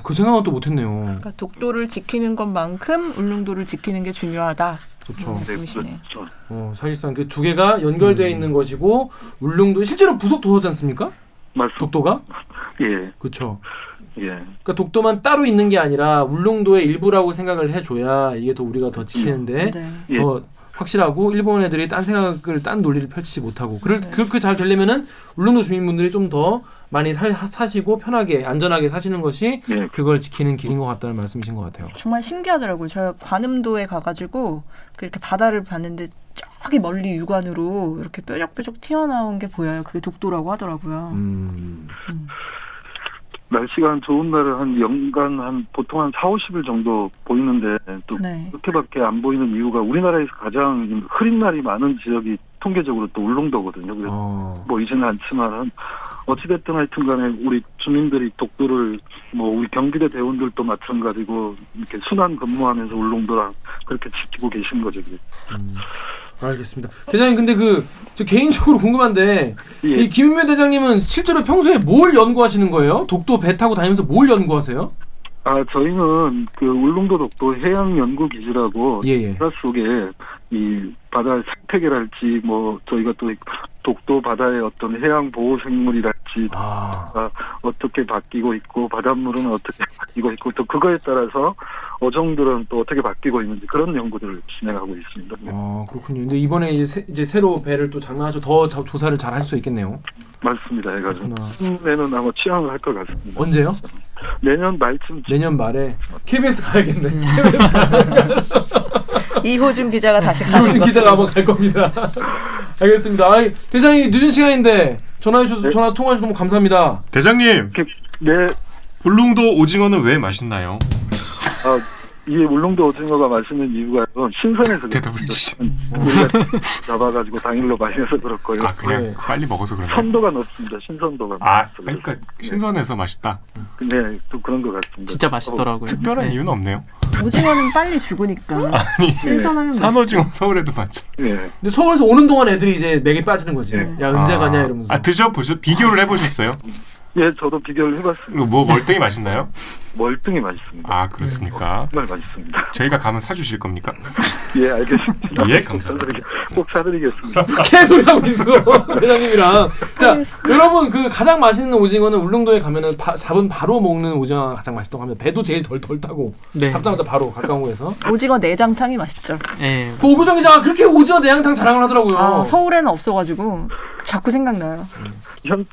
그 생각은 또 못했네요. 그러니까 독도를 지키는 것만큼 울릉도를 지키는 게 중요하다. 그렇죠. 말씀이시네요. 그렇죠. 사실상 그 두 개가 연결되어 있는 것이고 울릉도 실제로 부속 도서지 않습니까? 맞습니다. 독도가? 예, 그렇죠. 예. 그러니까 독도만 따로 있는 게 아니라 울릉도의 일부라고 생각을 해줘야 이게 더 우리가 더 지키는데 네. 예. 더 확실하고 일본 애들이 딴 생각을 딴 논리를 펼치지 못하고 그렇게 잘 되려면은 울릉도 주민분들이 좀 더 많이 사시고 편하게 안전하게 사시는 것이 예. 그걸 지키는 길인 것 같다는 말씀이신 것 같아요. 정말 신기하더라고요. 제가 관음도에 가가지고 이렇게 바다를 봤는데 저기 멀리 육안으로 이렇게 뾰족뾰족 튀어나온 게 보여요. 그게 독도라고 하더라고요. 날씨가 좋은 날은 한 연간 보통 한 4-50일 정도 보이는데 또 네. 그렇게밖에 안 보이는 이유가 우리나라에서 가장 흐린 날이 많은 지역이 통계적으로 또 울릉도거든요. 그래서 보이지는 않지만 어찌됐든 하여튼 간에 우리 주민들이 독도를 우리 경기대 대원들도 마찬가지고 이렇게 순환 근무하면서 울릉도랑 그렇게 지키고 계신 거죠. 알겠습니다. 대장님 근데 저 개인적으로 궁금한데 예. 이 김윤배 대장님은 실제로 평소에 뭘 연구하시는 거예요? 독도 배 타고 다니면서 뭘 연구하세요? 저희는 그 울릉도 독도 해양연구기지라고 예. 바다 속에 이 바다 생태계랄지 저희가 또 독도 바다의 어떤 해양 보호 생물이랄지 어떻게 바뀌고 있고 바닷물은 어떻게 바뀌고 있고 또 그거에 따라서 어종들은 또 어떻게 바뀌고 있는지 그런 연구들을 진행하고 있습니다. 그렇군요. 근데 이번에 이제 새로 배를 또 장만하셔 더 조사를 잘 할 수 있겠네요. 맞습니다. 해가지고 그렇구나. 내년 아마 취항을 할 것 같습니다. 언제요? 내년 말쯤. 내년 말에 KBS 가야겠네. 이호준 기자가 다시 가는 이호준 기자가 한번 갈 겁니다. 알겠습니다. 대장님 늦은 시간인데 전화 통화해주셔서 너무 감사합니다. 대장님, 네. 울릉도 오징어는 왜 맛있나요? 이 울릉도 오징어가 맛있는 이유가 신선해서 대답을 해주시네. 우리가 잡아가지고 당일로 많이 해서 그렇고요. 그냥 네. 빨리 먹어서 그런가요? 선도가 높습니다. 신선도가. 많아서 그러니까 그래서. 신선해서 맛있다. 네, 또 그런 것 같습니다. 진짜 맛있더라고요. 특별한 이유는 없네요. 오징어는 빨리 죽으니까 신선하면 산오징어 서울에도 많죠. 네. 근데 서울에서 오는 동안 애들이 이제 맥에 빠지는 거지. 네. 야 언제 가냐 이러면서. 비교를 해보셨어요? 예, 저도 비교를 해봤습니다. 뭐 멀뚱이 맛있나요? 멀뚱히 맛있습니다. 그렇습니까? 정말 맛있습니다. 저희가 가면 사주실 겁니까? 예, 알겠습니다. 예, 감사합니다. 꼭 사드리겠습니다. 개소리 하고 있어 대장님이랑. 자 여러분 가장 맛있는 오징어는 울릉도에 가면은 잡은 바로 먹는 오징어가 가장 맛있다고 합니다. 배도 제일 덜 타고 네. 잡자마자 바로 가까운 곳에서. 오징어 내장탕이 맛있죠. 예. 그 오구정 기자가 그렇게 오징어 내장탕 자랑을 하더라고요. 서울에는 없어가지고 자꾸 생각나요.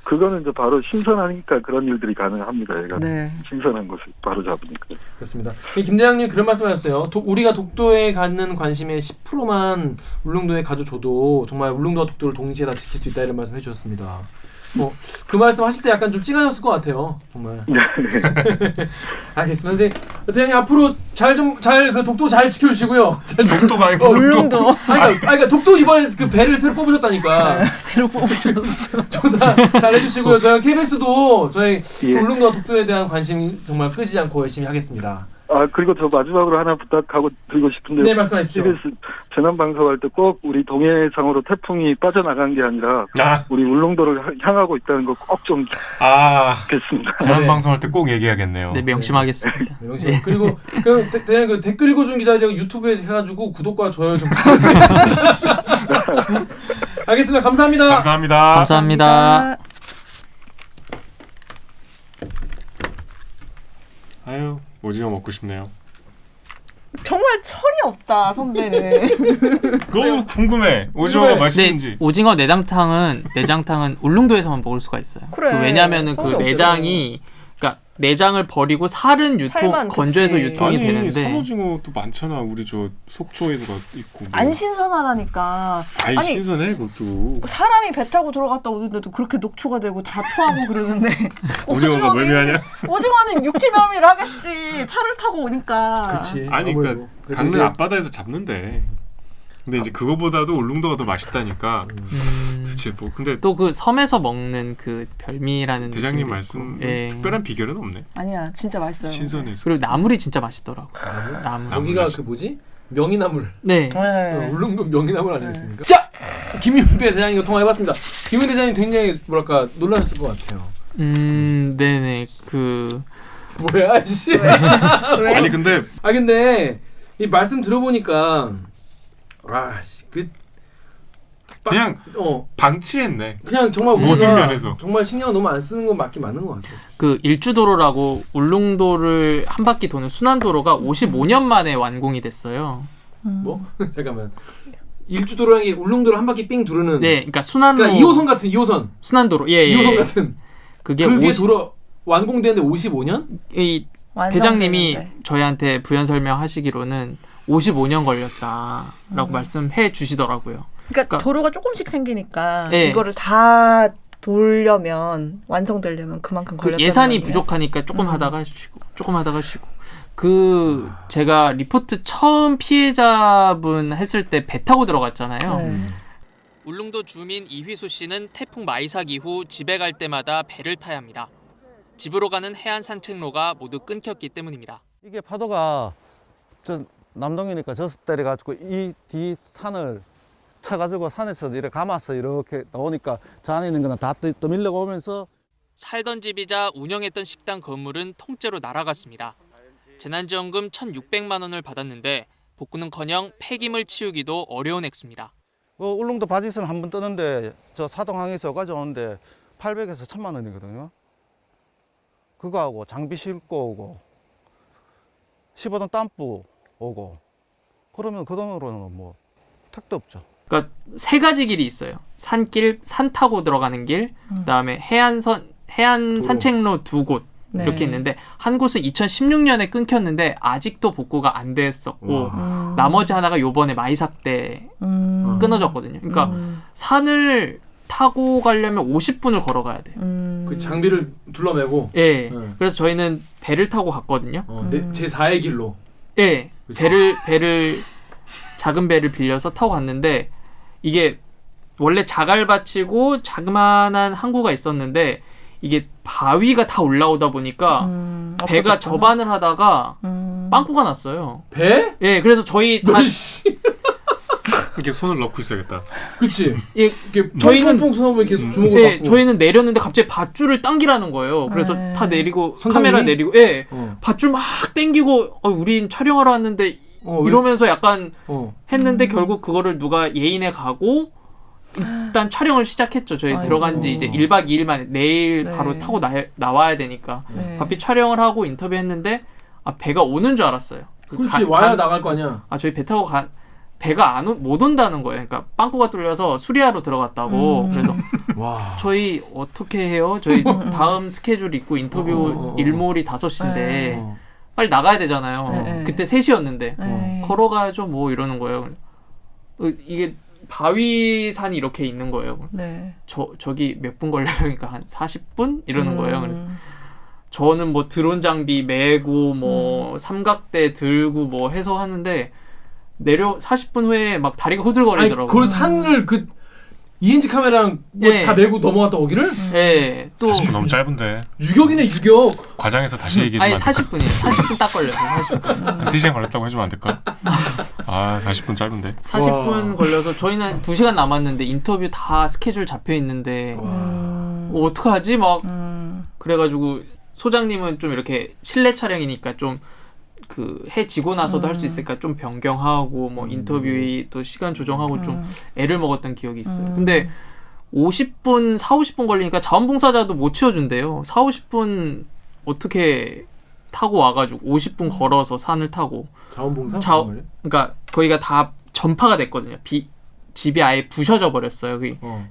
그거는 이제 바로 신선하니까 그런 일들이 가능합니다. 얘가 네. 신선한 것을 바로 잡으니까. 그렇습니다. 김 대장님 그런 말씀하셨어요. 우리가 독도에 갖는 관심의 10%만 울릉도에 가져줘도 정말 울릉도와 독도를 동시에 다 지킬 수 있다 이런 말씀 해주셨습니다. 그 말씀 하실 때 약간 좀 찡하셨을 것 같아요. 정말. 네. 알겠습니다. 선생님, 대장님 앞으로 그 독도 잘 지켜주시고요. 독도가 아니고 울릉도. 그러니까 독도 이번에 그 배를 새로 뽑으셨다니까. 새로 뽑으셨어. 조사 잘 해주시고요. 저희 KBS도 저희 예. 울릉도와 독도에 대한 관심 정말 끄지 않고 열심히 하겠습니다. 그리고 저 마지막으로 하나 부탁하고 드리고 싶은데. 네, 말씀하십시오. CBS 재난 방송할 때 꼭 우리 동해상으로 태풍이 빠져나간 게 아니라 우리 울릉도를 향하고 있다는 거 꼭 좀 좋겠습니다. 재난 방송할 때 꼭 얘기하겠네요. 네, 명심하겠습니다. 명심. 그리고 대장님 그 댓글 읽어준 기자들 유튜브에 해가지고 구독과 좋아요 좀 부탁드리겠습니다. 알겠습니다. 감사합니다. 감사합니다. 아유, 오징어 먹고 싶네요. 정말 철이 없다 선배는. 너무 궁금해. 오징어가 맛있는지. 네, 오징어 내장탕은 울릉도에서만 먹을 수가 있어요. 그래. 왜냐하면은 그 서울에 내장이 내장을 버리고 살은 살만, 건조해서 그치. 유통이 되는데 산오징어도 많잖아. 우리 저 속초에도 있고. 안 신선하다니까. 아니 신선해 그것도. 사람이 배 타고 들어갔다 오는데도 그렇게 녹초가 되고 자토하고 그러는데 오징어가 멀미하냐? 오징어는 육지 멀미를 하겠지. 차를 타고 오니까. 그렇지. 아니 그러니까 강릉 앞바다에서 잡는데. 근데 이제 그거보다도 울릉도가 더 맛있다니까. 그치 뭐 근데 또 그 섬에서 먹는 그 별미라는 대장님 느낌도 말씀 있고. 예. 특별한 비결은 없네. 아니야, 진짜 맛있어요. 신선해서. 그리고 나물이 진짜 맛있더라고. 나물. 여기가 그 뭐지? 명이나물. 네. 네. 울릉도 명이나물 아니겠습니까? 자, 김윤배 대장님과 통화해봤습니다. 김윤배 대장님 굉장히 뭐랄까 놀라셨을 것 같아요. 네네. 뭐야, 씨. 왜? 아니 근데 근데 이 말씀 들어보니까 그냥 방치했네. 그냥 정말 모든 우리가 면에서. 정말 신경 너무 안 쓰는 건 맞는 것 같아요. 그 일주도로라고 울릉도를 한 바퀴 도는 순환도로가 55년 만에 완공이 됐어요. 뭐? 잠깐만. 일주도로랑 이 울릉도를 한 바퀴 삥 두르는. 네, 그러니까 순환로. 그러니까 2호선 같은 2호선. 순환도로. 예, 2호선 같은. 그게 완공되는데 55년? 이 대장님이 저희한테 부연 설명하시기로는 55년 걸렸다라고 말씀해 주시더라고요. 그러니까 도로가 조금씩 생기니까 네. 이거를 다 돌려면 완성되려면 그만큼 그 걸렸다는 예산이 거네요. 부족하니까 조금 하다가 쉬고 제가 리포트 처음 피해자분 했을 때 배 타고 들어갔잖아요. 네. 울릉도 주민 이휘수 씨는 태풍 마이삭 이후 집에 갈 때마다 배를 타야 합니다. 집으로 가는 해안 산책로가 모두 끊겼기 때문입니다. 이게 파도가 저 남동이니까 저서 때려가지고 이 뒤 산을 쳐가지고 산에서 이렇게 감아서 이렇게 나오니까 저 안에 있는 거는 다 떠밀려 오면서 살던 집이자 운영했던 식당 건물은 통째로 날아갔습니다. 재난지원금 1,600만 원을 받았는데 복구는커녕 폐기물 치우기도 어려운 액수입니다. 울릉도 바지선 한 번 뜨는데 저 사동항에서 가져오는데 800에서 1,000만 원이거든요. 그거하고 장비 싣고 오고 15돈 땀부 오고 그러면 그 돈으로는 뭐 택도 없죠. 그러니까 세 가지 길이 있어요. 산길, 산 타고 들어가는 길, 그다음에 해안 산책로 두 곳 네. 이렇게 있는데 한 곳은 2016년에 끊겼는데 아직도 복구가 안 됐었고 나머지 하나가 요번에 마이삭 때 끊어졌거든요. 그러니까 산을 타고 가려면 50분을 걸어가야 돼요. 그 장비를 둘러매고. 예. 네. 그래서 저희는 배를 타고 갔거든요. 제 4의 길로. 예. 그치. 배를 작은 배를 빌려서 타고 갔는데 이게 원래 자갈밭이고 자그마한 항구가 있었는데 이게 바위가 다 올라오다 보니까 배가 엎어졌구나. 접안을 하다가 빵꾸가 났어요. 배? 예, 그래서 저희 다 이렇게 손을 넣고 있어야겠다. 그치. 예, 저희는 뽕 손으로 이렇게 주먹을 예, 받고. 저희는 내렸는데 갑자기 밧줄을 당기라는 거예요. 그래서 네. 다 내리고 선장님이? 카메라 내리고 예. 어. 밧줄 막 당기고 우린 촬영하러 왔는데 왜? 이러면서 약간 어. 했는데 결국 그거를 누가 예인해 가고 일단 촬영을 시작했죠. 저희 아이고. 들어간 지 이제 1박 2일 만에 내일 네. 바로 타고 나와야 되니까 네. 바삐 촬영을 하고 인터뷰했는데 배가 오는 줄 알았어요. 그렇지. 와야 나갈 거 아니야. 저희 배 타고 배가 못 온다는 거예요. 그러니까 빵꾸가 뚫려서 수리하러 들어갔다고. 그래서 와. 저희 어떻게 해요? 저희 다음 스케줄 있고 인터뷰 일몰이 5시인데 네. 빨리 나가야 되잖아요. 네. 그때 3시였는데 네. 걸어가야죠 뭐 이러는 거예요. 이게 바위산이 이렇게 있는 거예요. 네. 저기 몇 분 걸려요? 그러니까 한 40분? 이러는 거예요. 그래서 저는 뭐 드론 장비 메고 뭐 삼각대 들고 뭐 해서 하는데 40분 후에 막 다리가 후들거리더라고요. 그걸 산을 2인치 카메라랑 뭐 예. 다 메고 넘어갔다 거기를? 예. 또 40분 너무 짧은데. 유격이네 유격. 과장해서 다시 얘기해 아니 주면 안 될까? 40분이에요. 40분 딱 걸려요. 40분. 3시간 걸렸다고 해주면 안 될까? 40분 짧은데. 40분 와. 걸려서 저희는 2시간 남았는데 인터뷰 다 스케줄 잡혀 있는데 어떡하지? 막 그래가지고 소장님은 좀 이렇게 실내 촬영이니까 좀 해 지고 나서도 할 수 있으니까 좀 변경하고 뭐 인터뷰 또 시간 조정하고 좀 애를 먹었던 기억이 있어요. 근데 50분, 40, 50분 걸리니까 자원봉사자도 못 치워준대요. 40, 50분 어떻게 타고 와가지고 50분 걸어서 산을 타고 자원봉사? 그러니까 거기가 다 전파가 됐거든요. 집이 아예 부셔져 버렸어요.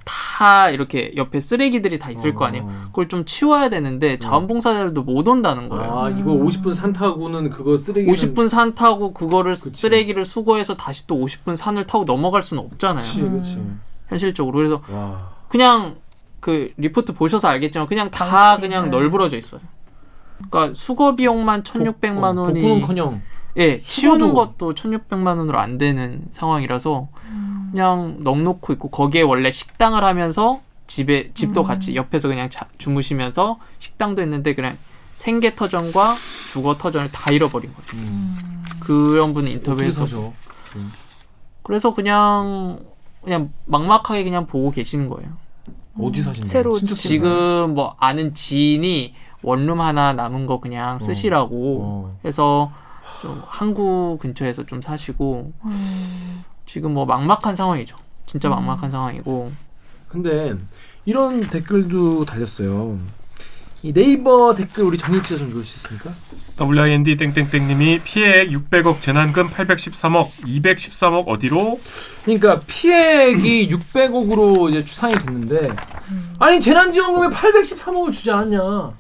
다 이렇게 옆에 쓰레기들이 다 있을 거 아니에요. 그걸 좀 치워야 되는데 자원봉사자들도 못 온다는 거예요. 이거 50분 산 타고는 그거 쓰레기 50분 산 타고 그거를 그치. 쓰레기를 수거해서 다시 또 50분 산을 타고 넘어갈 수는 없잖아요. 그치. 현실적으로. 그래서 와. 그냥 리포트 보셔서 알겠지만 그냥 다 그냥 널브러져 있어요. 그러니까 수거 비용만 1,600만 원이 복구는커녕 예, 치우는 수거도. 것도 1,600만 원으로 안 되는 상황이라서 그냥 넉놓고 있고 거기에 원래 식당을 하면서 집도 같이 옆에서 그냥 주무시면서 식당도 했는데 그냥 생계터전과 주거터전을 다 잃어버린 거죠. 그런 분이 어떻게 인터뷰에서 사죠? 그래서 그냥 막막하게 그냥 보고 계시는 거예요. 어디 사신다고? 새로 친척 지금 뭐 아는 지인이 원룸 하나 남은 거 그냥 쓰시라고 해서 좀 항구 근처에서 좀 사시고 지금 뭐 막막한 상황이죠. 진짜 막막한 상황이고. 근데 이런 댓글도 달렸어요. 이 네이버 댓글 우리 정육 씨가 좀 읽을 수 있습니까? WIND 땡땡땡님이 피해액 600억, 재난금 813억, 213억 어디로? 그러니까 피해액이 600억으로 이제 추산이 됐는데 아니 재난지원금에 813억을 주지 않았냐?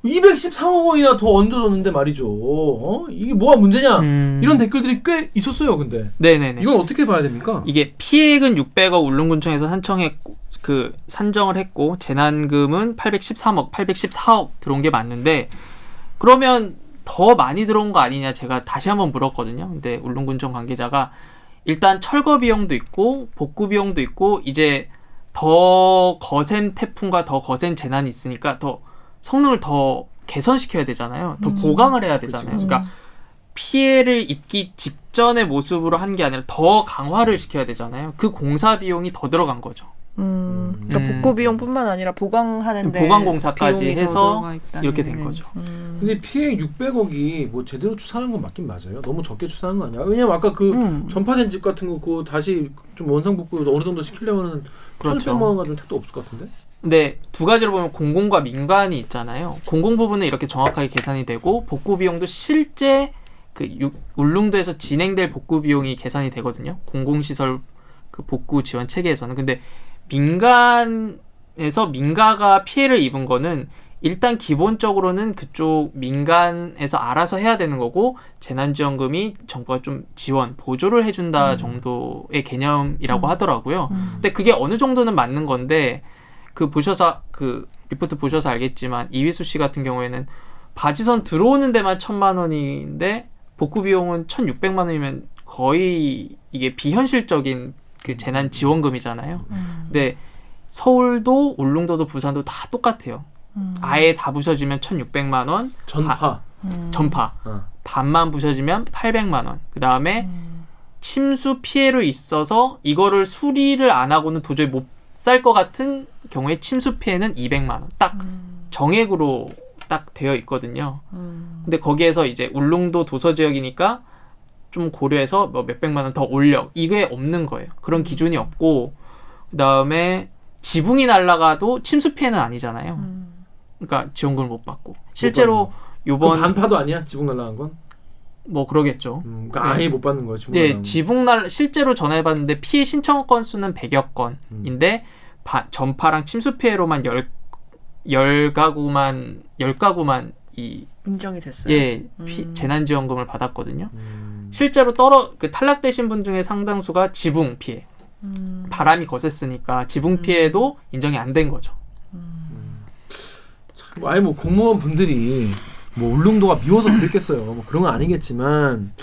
213억 원이나 더 얹어줬는데 말이죠. 이게 뭐가 문제냐? 이런 댓글들이 꽤 있었어요. 근데 네네네. 이건 어떻게 봐야 됩니까? 이게 피해액은 600억 울릉군청에서 산정을 했고 재난금은 813억, 814억 들어온 게 맞는데 그러면 더 많이 들어온 거 아니냐 제가 다시 한번 물었거든요. 근데 울릉군청 관계자가 일단 철거 비용도 있고 복구 비용도 있고 이제 더 거센 태풍과 더 거센 재난이 있으니까 더 성능을 더 개선시켜야 되잖아요. 더 보강을 해야 되잖아요. 그러니까 피해를 입기 직전의 모습으로 한 게 아니라 더 강화를 시켜야 되잖아요. 그 공사 비용이 더 들어간 거죠. 그러니까 복구 비용뿐만 아니라 보강하는데 보강 공사까지 비용이 더 해서 들어가 있다는. 이렇게 된 거죠. 근데 피해 600억이 뭐 제대로 추산한 건 맞긴 맞아요. 너무 적게 추산한 거 아니야? 왜냐면 아까 그 전파된 집 같은 거 그거 다시 좀 원상복구 어느 정도 시키려면은 그렇죠. 1,600만 원 가지고 택도 없을 것 같은데? 근데 두 가지로 보면 공공과 민간이 있잖아요. 공공 부분은 이렇게 정확하게 계산이 되고 복구 비용도 실제 울릉도에서 진행될 복구 비용이 계산이 되거든요. 공공시설 그 복구 지원 체계에서는. 근데 민가가 피해를 입은 거는 일단 기본적으로는 그쪽 민간에서 알아서 해야 되는 거고 재난지원금이 정부가 좀 보조를 해준다 정도의 개념이라고 하더라고요. 근데 그게 어느 정도는 맞는 건데 그 리포트 보셔서 알겠지만 이휘수 씨 같은 경우에는 바지선 들어오는 데만 1,000만 원인데 복구 비용은 1,600만 원이면 거의 이게 비현실적인 그 재난지원금이잖아요. 근데 서울도 울릉도도 부산도 다 똑같아요. 아예 다 부셔지면 1,600만 원. 전파. 반만 부셔지면 800만 원. 그 다음에 침수 피해로 있어서 이거를 수리를 안 하고는 도저히 못 살 것 같은 경우에 침수 피해는 200만 원. 딱 정액으로 딱 되어 있거든요. 근데 거기에서 이제 울릉도 도서 지역이니까 좀 고려해서 뭐 몇백만 원 더 올려. 이게 없는 거예요. 그런 기준이 없고 그다음에 지붕이 날아가도 침수 피해는 아니잖아요. 그러니까 지원금을 못 받고. 실제로 요번 반파도 아니야? 지붕 날아간 건? 뭐 그러겠죠. 그러니까 아예 못 받는 거예요. 지붕 네, 실제로 전화해봤는데 피해 신청 건수는 100여 건인데 전파랑 침수 피해로만 10가구만 인정이 됐어요. 재난지원금을 받았거든요. 실제로 탈락되신 분 중에 상당수가 지붕 피해. 바람이 거셌으니까 지붕 피해도 인정이 안 된 거죠. 아예 뭐 공무원 분들이 뭐 울릉도가 미워서 그랬겠어요. 뭐 그런 건 아니겠지만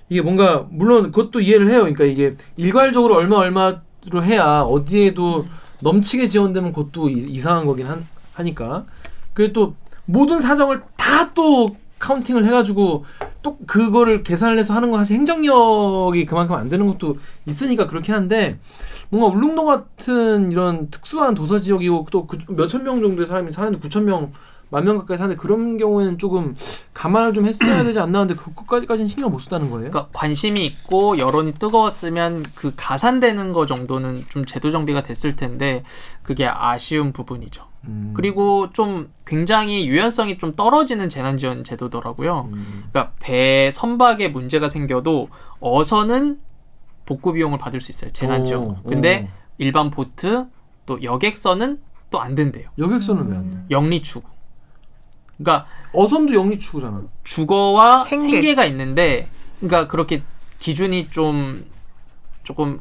이게 뭔가 물론 그것도 이해를 해요. 그러니까 이게 일괄적으로 얼마로 해야 어디에도 넘치게 지원되면 그것도 이상한 거긴 하니까. 그리고 또 모든 사정을 다 또 카운팅을 해가지고 또 그거를 계산을 해서 하는 거 사실 행정력이 그만큼 안 되는 것도 있으니까 그렇긴 한데 뭔가 울릉도 같은 이런 특수한 도서 지역이고 또 몇천 명 정도의 사람이 사는데 9,000명, 10,000명 가까이 사는데 그런 경우에는 조금 감안을 좀 했어야 되지 않나 하는데 그것까지는 신경 못 썼다는 거예요. 그러니까 관심이 있고 여론이 뜨거웠으면 그 가산되는 거 정도는 좀 제도 정비가 됐을 텐데 그게 아쉬운 부분이죠. 그리고 좀 굉장히 유연성이 좀 떨어지는 재난지원 제도더라고요. 그러니까 배 선박에 문제가 생겨도 어선은 복구 비용을 받을 수 있어요. 재난지원. 근데 일반 보트 또 여객선은 또 안 된대요. 여객선은 왜 안 돼? 영리추구. 그러니까 어선도 영리추구잖아. 주거와 생계가 있는데 그러니까 그렇게 기준이 조금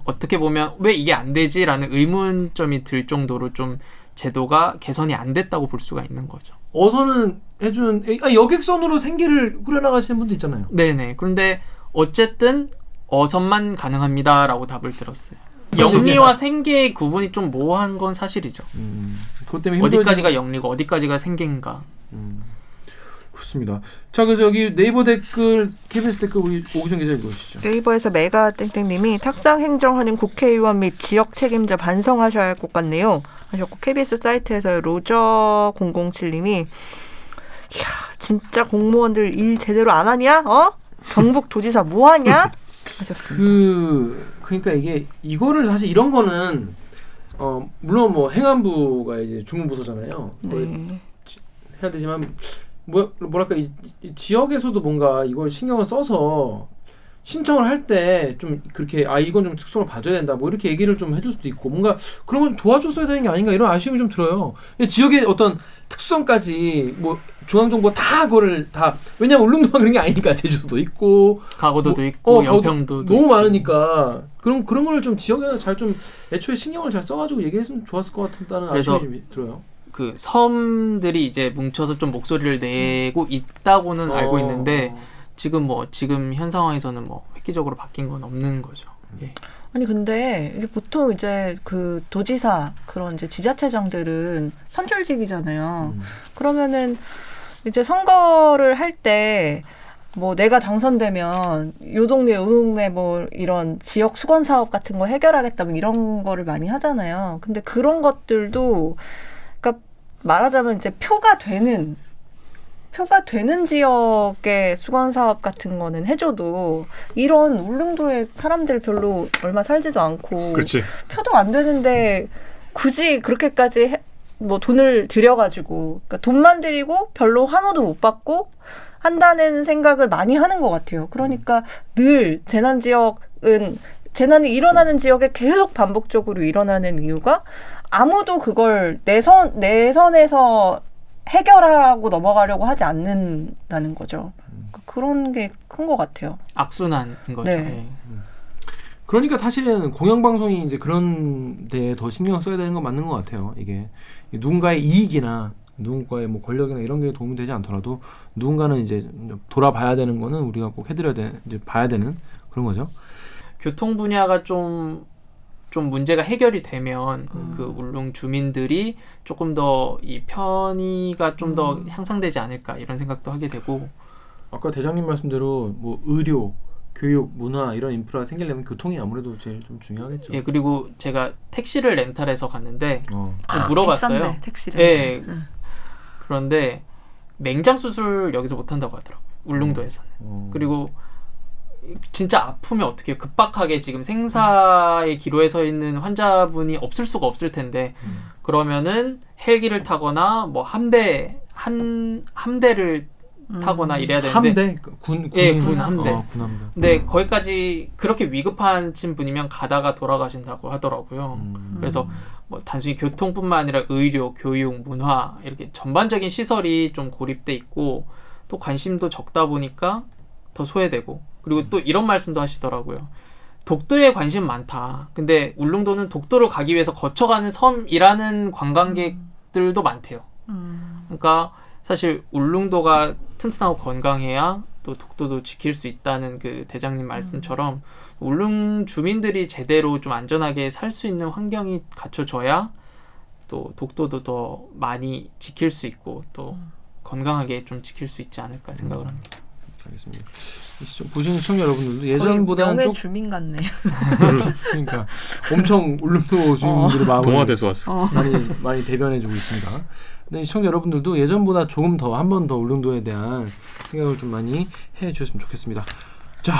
어떻게 보면 왜 이게 안 되지라는 의문점이 들 정도로 좀 제도가 개선이 안 됐다고 볼 수가 있는 거죠. 어선은 해주는 여객선으로 생계를 꾸려나가시는 분도 있잖아요. 네네. 그런데 어쨌든 어선만 가능합니다라고 답을 들었어요. 영리와 생계의 구분이 좀 모호한 건 사실이죠. 그것 때문에 어디까지가 영리고 어디까지가 생계인가. 그렇습니다. 자, 그래서 여기 네이버 댓글, KBS 댓글 우리 오기정 기자 읽어주시죠. 네이버에서 메가 땡땡님이 탁상 행정하는 국회의원 및 지역 책임자 반성하셔야 할 것 같네요 하셨고, KBS 사이트에서 로저 007님이 이야 진짜 공무원들 일 제대로 안 하냐? 경북 도지사 뭐 하냐? 하셨습니다. 그러니까 이거를 사실 이런 거는 물론 뭐 행안부가 이제 주무부서잖아요. 네. 해야 되지만 뭐랄까 이 지역에서도 뭔가 이걸 신경을 써서 신청을 할 때 좀 그렇게 이건 좀 특성을 봐줘야 된다 뭐 이렇게 얘기를 좀 해줄 수도 있고 뭔가 그런 걸 좀 도와줬어야 되는 게 아닌가 이런 아쉬움이 좀 들어요. 지역의 어떤 특성까지 뭐 중앙정부가 다 그거를 다 왜냐면 울릉도만 그런 게 아니니까 제주도도 있고 가고도도 있고 연평도도 너무 있고. 많으니까 그런 거를 좀 지역에 잘 좀 애초에 신경을 잘 써가지고 얘기했으면 좋았을 것 같다는 아쉬움이 좀 들어요. 그 섬들이 이제 뭉쳐서 좀 목소리를 내고 있다고는 알고 있는데 지금 현 상황에서는 뭐 획기적으로 바뀐 건 없는 거죠. 예. 아니 근데 이게 보통 이제 그 도지사 그런 이제 지자체장들은 선출직이잖아요. 그러면은 이제 선거를 할 때 뭐 내가 당선되면 요 동네 뭐 이런 지역 수건 사업 같은 거 해결하겠다 뭐 이런 거를 많이 하잖아요. 근데 그런 것들도 그러니까 말하자면 이제 표가 되는 지역의 수건 사업 같은 거는 해줘도 이런 울릉도에 사람들 별로 얼마 살지도 않고 그렇지. 표도 안 되는데 굳이 그렇게까지 뭐 돈을 들여가지고 그러니까 돈만 들이고 별로 환호도 못 받고 한다는 생각을 많이 하는 것 같아요. 그러니까 늘 재난이 일어나는 지역에 계속 반복적으로 일어나는 이유가 아무도 그걸 내선에서 해결하고 넘어가려고 하지 않는다는 거죠. 그런 게 큰 것 같아요. 악순환인 거죠. 네. 예. 그러니까 사실은 공영방송이 이제 그런 데에 더 신경을 써야 되는 건 맞는 것 같아요. 이게 누군가의 이익이나 누군가의 뭐 권력이나 이런 게 도움이 되지 않더라도 누군가는 이제 돌아봐야 되는 거는 우리가 꼭 이제 봐야 되는 그런 거죠. 교통 분야가 좀 문제가 해결이 되면 그 울릉 주민들이 조금 더 이 편의가 좀 더 향상되지 않을까 이런 생각도 하게 되고 아까 대장님 말씀대로 뭐 의료, 교육, 문화 이런 인프라가 생기려면 교통이 아무래도 제일 좀 중요하겠죠. 예, 그리고 제가 택시를 렌탈해서 갔는데 어. 물어봤어요. 비싼데, 택시를. 예. 그런데 맹장 수술 여기서 못 한다고 하더라고요. 울릉도에서는. 그리고 진짜 아프면 어떻게 급박하게 지금 생사의 기로에 서 있는 환자분이 없을 수가 없을 텐데 그러면은 헬기를 타거나 뭐 함대를 타거나 이래야 되는데 군 함대. 군 함대. 근데 거기까지 그렇게 위급하신 분이면 가다가 돌아가신다고 하더라고요. 그래서 뭐 단순히 교통뿐만 아니라 의료, 교육, 문화 이렇게 전반적인 시설이 좀 고립돼 있고 또 관심도 적다 보니까 더 소외되고 그리고 또 이런 말씀도 하시더라고요. 독도에 관심 많다. 근데 울릉도는 독도를 가기 위해서 거쳐가는 섬이라는 관광객들도 많대요. 그러니까 사실 울릉도가 튼튼하고 건강해야 또 독도도 지킬 수 있다는 그 대장님 말씀처럼 울릉 주민들이 제대로 좀 안전하게 살 수 있는 환경이 갖춰져야 또 독도도 더 많이 지킬 수 있고 또 건강하게 좀 지킬 수 있지 않을까 생각을 합니다. 알겠습니다. 보시는 시청자 여러분들도 예전보다는 명예 좀 주민 같네. 그러니까 엄청 울릉도 주민들의 마음을 동화돼서 왔어. 많이 대변해주고 있습니다. 근데 시청자 여러분들도 예전보다 조금 더 한 번 더 울릉도에 대한 생각을 좀 많이 해주셨으면 좋겠습니다. 자,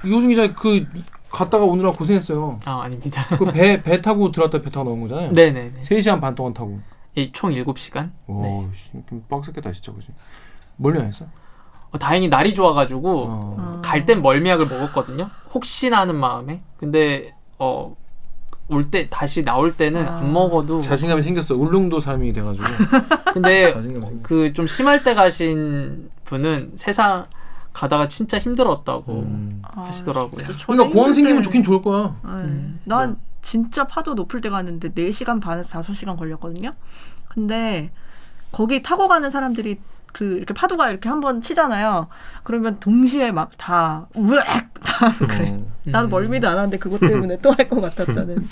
이호준 기자 갔다가 오느라 고생했어요. 아닙니다. 배 타고 들어왔다 배 타고 나온 거잖아요. 네네네. 3시간 반 동안 타고. 총 7시간? 와, 네. 빡셌겠다 진짜 그지. 멀리 안 했어? 다행히 날이 좋아가지고 갈 땐 멀미약을 먹었거든요. 혹시나 하는 마음에. 근데 다시 나올 때는 안 먹어도 자신감이 생겼어. 울릉도 사람이 돼가지고. 근데 자신감이 생겼어. 그 좀 심할 때 가신 분은 세상 가다가 진짜 힘들었다고 하시더라고요. 그러니까 공항 생기면 좋긴 좋을 거야. 난 진짜 파도 높을 때 갔는데 4시간 반에서 5시간 걸렸거든요. 근데 거기 타고 가는 사람들이 그 이렇게 파도가 이렇게 한번 치잖아요. 그러면 동시에 막 다 우엑 다 그래. 나는 멀미도 안 하는데 그것 때문에 또 할 것 같았다는.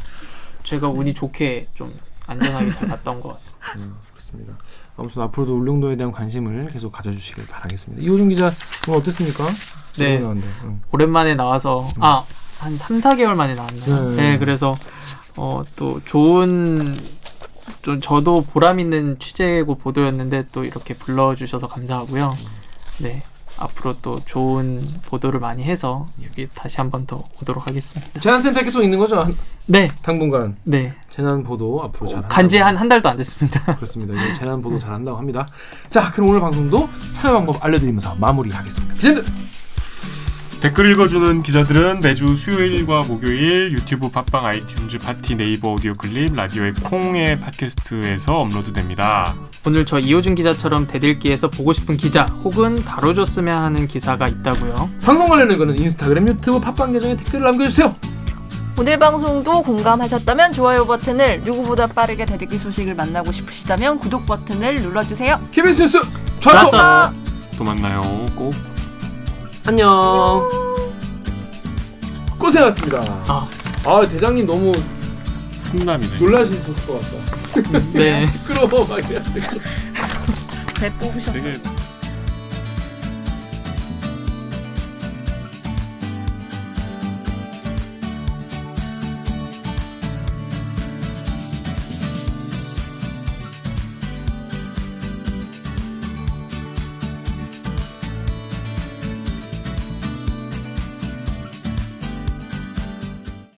제가 운이 좋게 좀 안전하게 잘 갔다 온 것 같습니다. 그렇습니다. 아무튼 앞으로도 울릉도에 대한 관심을 계속 가져주시길 바라겠습니다. 이호준 기자 오늘 어땠습니까? 네. 오랜만에 나와서 한 3, 4개월 만에 나왔나요? 네, 그래서 또 좋은 좀 저도 보람 있는 취재고 보도였는데 또 이렇게 불러주셔서 감사하고요. 네, 앞으로 또 좋은 보도를 많이 해서 여기 다시 한 번 더 오도록 하겠습니다. 재난센터에 계속 있는 거죠? 네, 당분간 네. 재난 보도 앞으로 잘 간지 한 달도 안 됐습니다. 그렇습니다. 이제 재난 보도 잘 한다고 합니다. 자, 그럼 오늘 방송도 참여 방법 알려드리면서 마무리하겠습니다. 기자님들 댓글 읽어주는 기자들은 매주 수요일과 목요일 유튜브, 팟빵, 아이튠즈, 파티, 네이버 오디오 클립, 라디오의 콩의 팟캐스트에서 업로드됩니다. 오늘 저 이호준 기자처럼 대들기에서 보고 싶은 기자 혹은 다뤄줬으면 하는 기사가 있다고요? 방송 관련된 거는 인스타그램, 유튜브, 팟빵 계정에 댓글을 남겨주세요. 오늘 방송도 공감하셨다면 좋아요 버튼을, 누구보다 빠르게 대들기 소식을 만나고 싶으시다면 구독 버튼을 눌러주세요. KBS 뉴스 좋았어. 또 만나요. 꼭. 안녕. 고생하셨습니다. 대장님 너무 훈남이네. 놀라셨을 것 같다. 네. 시끄러워 막 이래가지고. 배 뽑으셨어요. 되게